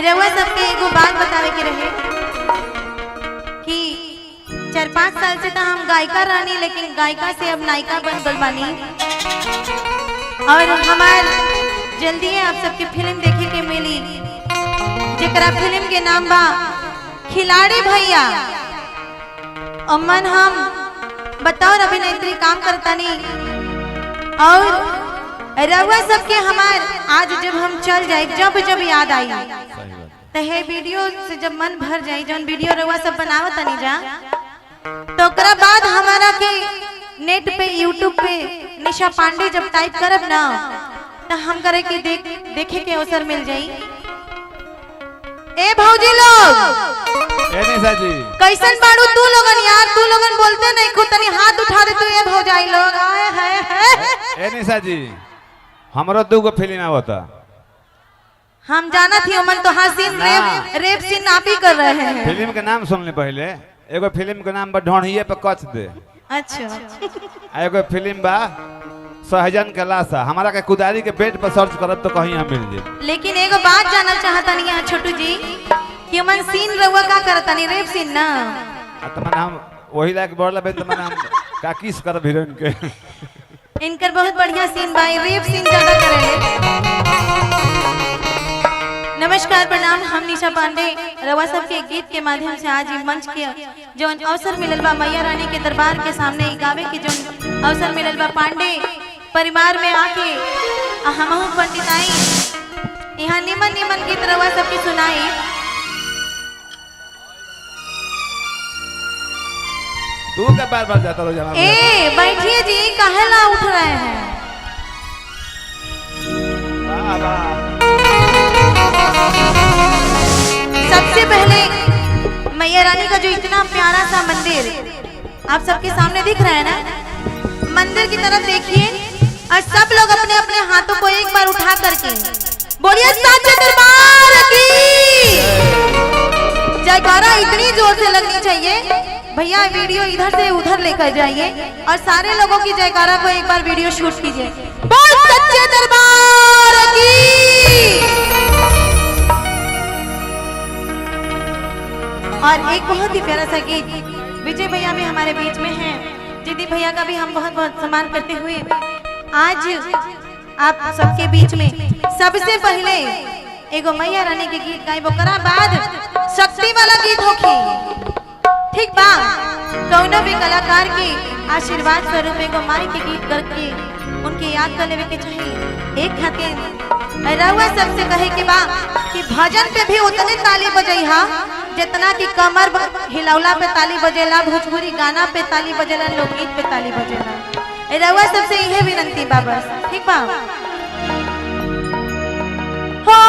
रउआ सबके एगो बात बतावे के रहे कि 4-5 साल से तो हम गायिका रहनी, लेकिन गायिका से अब नायिका बन गल बानी। और हमार जल्दी है आप सबकी फिल्म देखे के मिली, जेकरा फिल्म के नाम बा खिलाड़ी भैया। अमन हम बताओ अभिनेत्री काम करता नहीं, और रउआ सबके हमार आज जब हम चल जाए, जब जब याद आई तो है वीडियो से जब मन भर जाए, जौन वीडियो रउआ सब बनावत नहीं जा, तो ओकरा बाद हमारा के नेट पे यूट्यूब पे निशा पांडे जब टाइप करब ना, तो हम करे कि देखे के अवसर मिल जाई। ए भौजी लोग, ए निशा जी कैसन बाड़ू तू लोगन यार? तू लोगन बोलते नहीं, खुद तनी हाथ उठा दे तू। ए भौजाई लोग, आए है ए निशा जी, हमरो दूगो फिल्म आवता। हम जाना थी अमन तो हाँ सीन रेप सीन आप ही कर रहे हैं। फिल्म के नाम सुन ले पहले। एगो फिल्म के नाम बा ढोढ़िए पे कच दे। अच्छा। एगो फिल्म बा सहजन के लाशा। हमारा के कुदारी के बेड पर सर्च करब तो कहीं हम मिल जाए। लेकिन एगो बात जानना चाहता नहीं है छोटू जी कि अमन सीन रहुआ का करता नहीं, रेप सीन ना? तो मैंने हम वही लायक बोला बे, तो मैंने हम का किस कर हीरोइन के। इनकर बहुत बढ़िया सीन बा, रेप सीन ज्यादा करे। नमस्कार प्रणाम, हम निशा पांडे रवा सब के गीत के माध्यम से आज मंच के जो अवसर मिलल बा मैया रानी के दरबार के सामने गावे के जो अवसर मिलल बा, पांडे परिवार में आके हमहू पंडिताई यहाँ निमन निमन गीत रवा सब की सुनाई। तू के बार बार जाता रहो। ए बैठिए जी, काहे ला उठ रहे हैं? सबसे पहले मैया रानी का जो इतना प्यारा सा मंदिर आप सबके सामने दिख रहा है ना, मंदिर की तरफ देखिए और सब लोग अपने अपने हाथों को एक बार उठा करके बोलिए साचे दरबार की जयकारा इतनी जोर से लगनी चाहिए। भैया वीडियो इधर से उधर लेकर जाइए और सारे लोगों की जयकारा को एक बार वीडियो शूट कीजिए। बोल सच्चे दरबार की। और एक बहुत ही प्यारा सा गीत विजय भैया भी हमारे बीच में हैं, जिदी भैया का भी हम बहुत बहुत सम्मान करते हुए आज आप सबके बीच में सबसे पहले एगो मैया रानी के गीत गाइब, ओकरा बाद शक्ति वाला गीत होखी। ठीक बा? कौनो भी कलाकार के आशीर्वाद स्वरूप एगो माई के गीत करके उनके याद कर लेवे के चाहिए। एक खातिर रउआ सबसे कहे के बा कि भजन पे भी उतने ताली बजैहा जितना कि कमर हिलौला पे ताली बजेला, भोजपुरी गाना पे ताली बजेला, लोकगीत पे ताली बजेला। रउआ सबसे यह विनती बा बस। ठीक बा? हो